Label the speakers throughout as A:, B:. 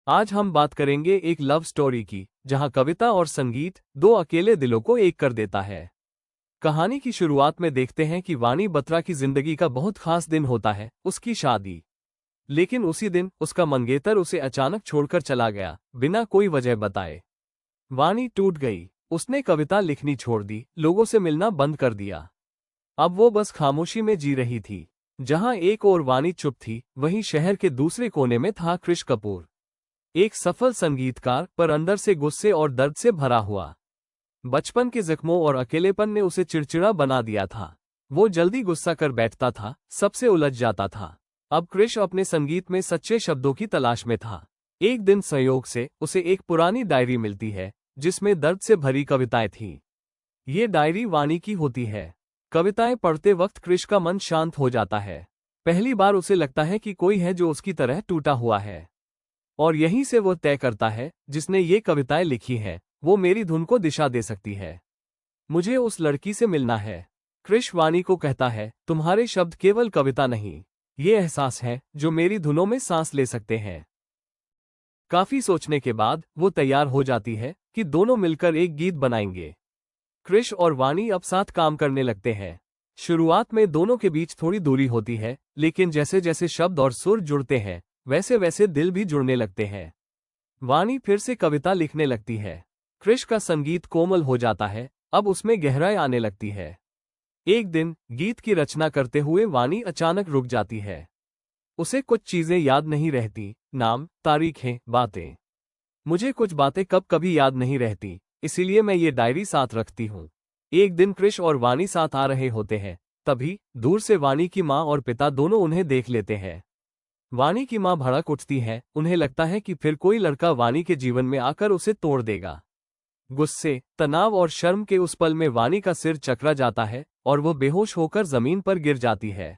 A: आज हम बात करेंगे एक लव स्टोरी की, जहां कविता और संगीत दो अकेले दिलों को एक कर देता है। कहानी की शुरुआत में देखते हैं कि वाणी बत्रा की जिंदगी का बहुत खास दिन होता है, उसकी शादी। लेकिन उसी दिन उसका मंगेतर उसे अचानक छोड़कर चला गया, बिना कोई वजह बताए। वाणी टूट गई। उसने कविता लिखनी छोड़ दी, लोगों से मिलना बंद कर दिया। अब वो बस खामोशी में जी रही थी। जहां एक ओर वाणी चुप थी, वहीं शहर के दूसरे कोने में था कृष कपूर, एक सफल संगीतकार, पर अंदर से गुस्से और दर्द से भरा हुआ। बचपन के जख्मों और अकेलेपन ने उसे चिड़चिड़ा बना दिया था। वो जल्दी गुस्सा कर बैठता था, सबसे उलझ जाता था। अब कृष अपने संगीत में सच्चे शब्दों की तलाश में था। एक दिन संयोग से उसे एक पुरानी डायरी मिलती है, जिसमें दर्द से भरी कविताएं थीं। ये डायरी वाणी की होती है। कविताएं पढ़ते वक्त कृष का मन शांत हो जाता है। पहली बार उसे लगता है कि कोई है जो उसकी तरह टूटा हुआ है। और यहीं से वो तय करता है, जिसने ये कविताएं लिखी हैं, वो मेरी धुन को दिशा दे सकती है। मुझे उस लड़की से मिलना है। कृष वाणी को कहता है, तुम्हारे शब्द केवल कविता नहीं, ये एहसास है जो मेरी धुनों में सांस ले सकते हैं। काफी सोचने के बाद वो तैयार हो जाती है कि दोनों मिलकर एक गीत बनाएंगे। कृष और वाणी अब साथ काम करने लगते हैं। शुरुआत में दोनों के बीच थोड़ी दूरी होती है, लेकिन जैसे जैसे शब्द और सुर जुड़ते हैं, वैसे वैसे दिल भी जुड़ने लगते हैं। वाणी फिर से कविता लिखने लगती है। कृष का संगीत कोमल हो जाता है, अब उसमें गहराई आने लगती है। एक दिन गीत की रचना करते हुए वाणी अचानक रुक जाती है। उसे कुछ चीजें याद नहीं रहती, नाम, तारीखें, बातें। मुझे कुछ बातें कब कभी याद नहीं रहती, इसीलिए मैं ये डायरी साथ रखती हूँ। एक दिन कृष और वाणी साथ आ रहे होते हैं, तभी दूर से वाणी की माँ और पिता दोनों उन्हें देख लेते हैं। वाणी की मां भड़क उठती है, उन्हें लगता है कि फिर कोई लड़का वाणी के जीवन में आकर उसे तोड़ देगा। गुस्से, तनाव और शर्म के उस पल में वाणी का सिर चकरा जाता है और वो बेहोश होकर जमीन पर गिर जाती है।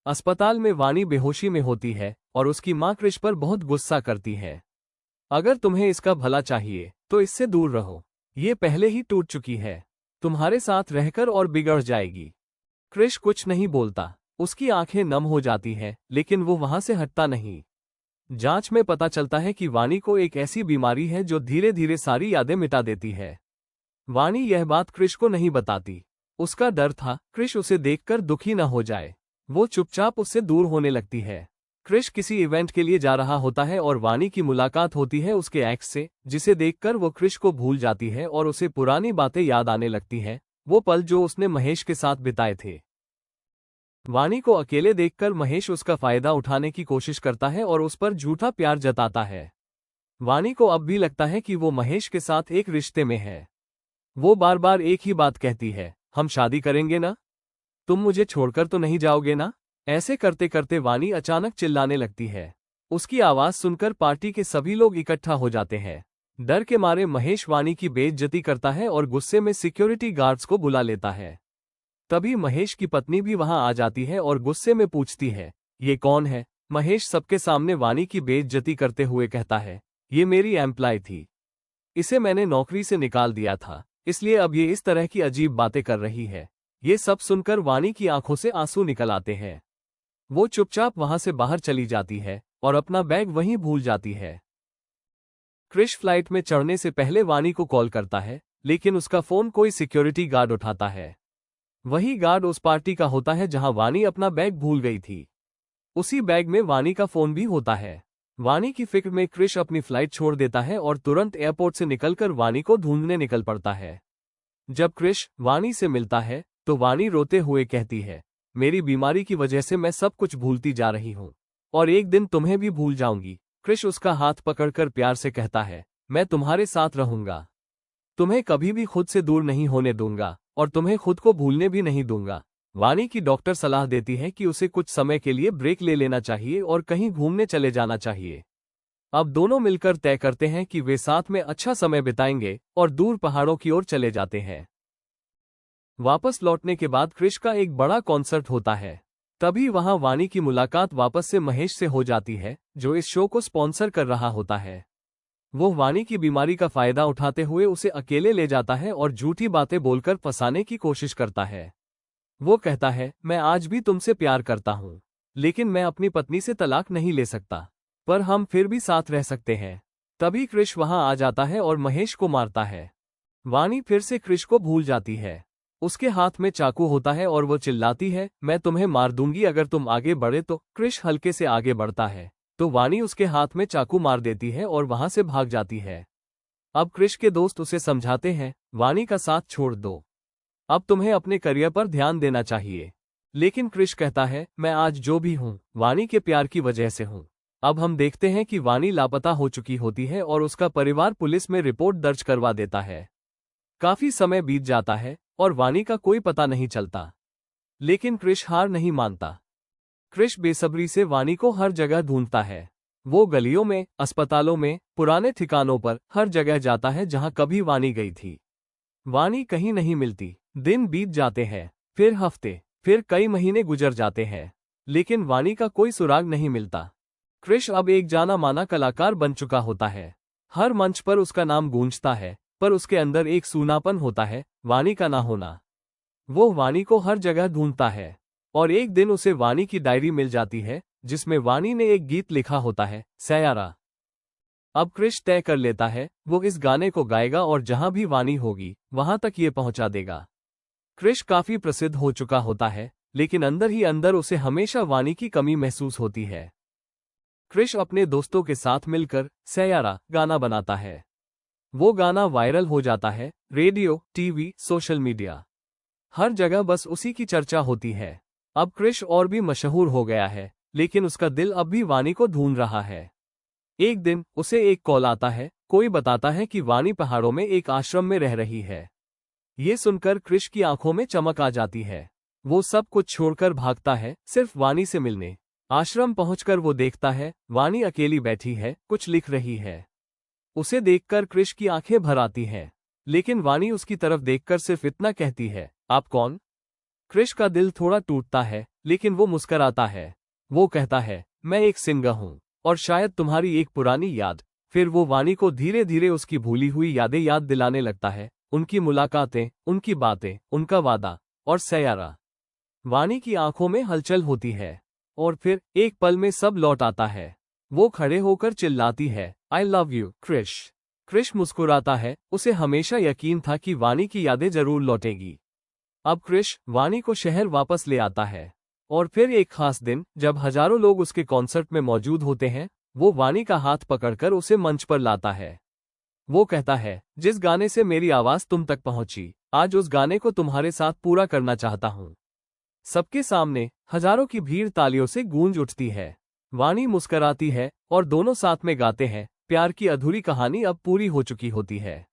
A: अस्पताल में वाणी बेहोशी में होती है और उसकी मां कृष पर बहुत गुस्सा करती है। अगर तुम्हें इसका भला चाहिए तो इससे दूर रहो, ये पहले ही टूट चुकी है, तुम्हारे साथ रहकर और बिगड़ जाएगी। कृष कुछ नहीं बोलता, उसकी आंखें नम हो जाती हैं, लेकिन वो वहां से हटता नहीं। जांच में पता चलता है कि वाणी को एक ऐसी बीमारी है जो धीरे धीरे सारी यादें मिटा देती है। वाणी यह बात कृष को नहीं बताती। उसका डर था कृष उसे देखकर दुखी न हो जाए। वो चुपचाप उससे दूर होने लगती है। कृष किसी इवेंट के लिए जा रहा होता है और वाणी की मुलाकात होती है उसके एक्स से, जिसे देखकर वो कृष को भूल जाती है और उसे पुरानी बातें याद आने लगती हैं, वो पल जो उसने महेश के साथ बिताए थे। वाणी को अकेले देखकर महेश उसका फायदा उठाने की कोशिश करता है और उस पर झूठा प्यार जताता है। वाणी को अब भी लगता है कि वो महेश के साथ एक रिश्ते में है। वो बार बार एक ही बात कहती है, हम शादी करेंगे ना? तुम मुझे छोड़कर तो नहीं जाओगे ना? ऐसे करते करते वाणी अचानक चिल्लाने लगती है। उसकी आवाज सुनकर पार्टी के सभी लोग इकट्ठा हो जाते हैं। डर के मारे महेश वाणी की बेइज्जती करता है और गुस्से में सिक्योरिटी गार्ड्स को बुला लेता है। तभी महेश की पत्नी भी वहां आ जाती है और गुस्से में पूछती है, ये कौन है? महेश सबके सामने वाणी की बेइज्जती करते हुए कहता है, ये मेरी एम्प्लॉय थी, इसे मैंने नौकरी से निकाल दिया था, इसलिए अब ये इस तरह की अजीब बातें कर रही है। ये सब सुनकर वाणी की आंखों से आंसू निकल आते हैं। वो चुपचाप वहां से बाहर चली जाती है और अपना बैग वहीं भूल जाती है। कृष फ्लाइट में चढ़ने से पहले वाणी को कॉल करता है, लेकिन उसका फोन कोई सिक्योरिटी गार्ड उठाता है। वही गार्ड उस पार्टी का होता है जहां वाणी अपना बैग भूल गई थी। उसी बैग में वाणी का फोन भी होता है। वाणी की फिक्र में कृष अपनी फ्लाइट छोड़ देता है और तुरंत एयरपोर्ट से निकलकर वाणी को ढूंढने निकल पड़ता है। जब कृष वाणी से मिलता है तो वाणी रोते हुए कहती है, मेरी बीमारी की वजह से मैं सब कुछ भूलती जा रही हूँ और एक दिन तुम्हें भी भूल जाऊंगी। कृष उसका हाथ पकड़कर प्यार से कहता है, मैं तुम्हारे साथ रहूंगा, तुम्हें कभी भी खुद से दूर नहीं होने दूंगा और तुम्हें खुद को भूलने भी नहीं दूंगा। वाणी की डॉक्टर सलाह देती है कि उसे कुछ समय के लिए ब्रेक ले लेना चाहिए और कहीं घूमने चले जाना चाहिए। अब दोनों मिलकर तय करते हैं कि वे साथ में अच्छा समय बिताएंगे और दूर पहाड़ों की ओर चले जाते हैं। वापस लौटने के बाद कृष का एक बड़ा कॉन्सर्ट होता है। तभी वहां वाणी की मुलाकात वापस से महेश से हो जाती है, जो इस शो को स्पॉन्सर कर रहा होता है। वो वाणी की बीमारी का फायदा उठाते हुए उसे अकेले ले जाता है और झूठी बातें बोलकर फंसाने की कोशिश करता है। वो कहता है, मैं आज भी तुमसे प्यार करता हूँ, लेकिन मैं अपनी पत्नी से तलाक नहीं ले सकता। पर हम फिर भी साथ रह सकते हैं। तभी क्रिश वहां आ जाता है और महेश को मारता है। वाणी फिर से क्रिश को भूल जाती है। उसके हाथ में चाकू होता है और वो चिल्लाती है, मैं तुम्हें मार दूंगी अगर तुम आगे बढ़े तो। क्रिश हल्के से आगे बढ़ता है तो वाणी उसके हाथ में चाकू मार देती है और वहां से भाग जाती है। अब क्रिश के दोस्त उसे समझाते हैं, वाणी का साथ छोड़ दो, अब तुम्हें अपने करियर पर ध्यान देना चाहिए। लेकिन क्रिश कहता है, मैं आज जो भी हूँ वाणी के प्यार की वजह से हूँ। अब हम देखते हैं कि वाणी लापता हो चुकी होती है और उसका परिवार पुलिस में रिपोर्ट दर्ज करवा देता है। काफी समय बीत जाता है और वाणी का कोई पता नहीं चलता। लेकिन क्रिश हार नहीं मानता। क्रिश बेसब्री से वाणी को हर जगह ढूंढता है। वो गलियों में, अस्पतालों में, पुराने ठिकानों पर हर जगह जाता है जहां कभी वाणी गई थी। वाणी कहीं नहीं मिलती। दिन बीत जाते हैं, फिर हफ्ते, फिर कई महीने गुजर जाते हैं, लेकिन वाणी का कोई सुराग नहीं मिलता। क्रिश अब एक जाना माना कलाकार बन चुका होता है। हर मंच पर उसका नाम गूंजता है, पर उसके अंदर एक सूनापन होता है, वाणी का ना होना। वो वाणी को हर जगह ढूंढता है और एक दिन उसे वाणी की डायरी मिल जाती है जिसमें वाणी ने एक गीत लिखा होता है, सैयारा। अब क्रिश तय कर लेता है वो इस गाने को गाएगा और जहां भी वाणी होगी वहां तक ये पहुंचा देगा। क्रिश काफी प्रसिद्ध हो चुका होता है, लेकिन अंदर ही अंदर उसे हमेशा वाणी की कमी महसूस होती है। क्रिश अपने दोस्तों के साथ मिलकर सैयारा गाना बनाता है। वो गाना वायरल हो जाता है, रेडियो, टीवी, सोशल मीडिया, हर जगह बस उसी की चर्चा होती है। अब क्रिश और भी मशहूर हो गया है, लेकिन उसका दिल अब भी वाणी को ढूंढ रहा है। एक दिन उसे एक कॉल आता है, कोई बताता है कि वाणी पहाड़ों में एक आश्रम में रह रही है। ये सुनकर क्रिश की आंखों में चमक आ जाती है। वो सब कुछ छोड़कर भागता है सिर्फ वाणी से मिलने। आश्रम पहुंचकर वो देखता है वाणी अकेली बैठी है, कुछ लिख रही है। उसे देखकर क्रिश की आंखें भर आती हैं, लेकिन वाणी उसकी तरफ देखकर सिर्फ इतना कहती है, आप कौन? क्रिश का दिल थोड़ा टूटता है, लेकिन वो मुस्कराता है। वो कहता है, मैं एक सिंगर हूँ और शायद तुम्हारी एक पुरानी याद। फिर वो वाणी को धीरे धीरे उसकी भूली हुई यादें याद दिलाने लगता है, उनकी मुलाकातें, उनकी बातें, उनका वादा और सैयारा। वाणी की आंखों में हलचल होती है और फिर एक पल में सब लौट आता है। वो खड़े होकर चिल्लाती है, I love you Krish. Krish मुस्कुराता है, उसे हमेशा यकीन था कि वाणी की यादें जरूर लौटेगी। अब क्रिश वाणी को शहर वापस ले आता है और फिर एक खास दिन जब हजारों लोग उसके कॉन्सर्ट में मौजूद होते हैं, वो वाणी का हाथ पकड़कर उसे मंच पर लाता है। वो कहता है, जिस गाने से मेरी आवाज तुम तक पहुंची, आज उस गाने को तुम्हारे साथ पूरा करना चाहता हूं। सबके सामने हजारों की भीड़ तालियों से गूंज उठती है। वाणी मुस्कराती है और दोनों साथ में गाते हैं। प्यार की अधूरी कहानी अब पूरी हो चुकी होती है।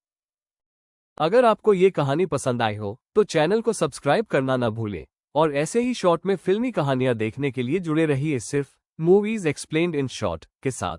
A: अगर आपको ये कहानी पसंद आई हो तो चैनल को सब्सक्राइब करना न भूलें और ऐसे ही शॉर्ट में फिल्मी कहानियां देखने के लिए जुड़े रहिए सिर्फ मूवीज एक्सप्लेन्ड इन शॉर्ट के साथ।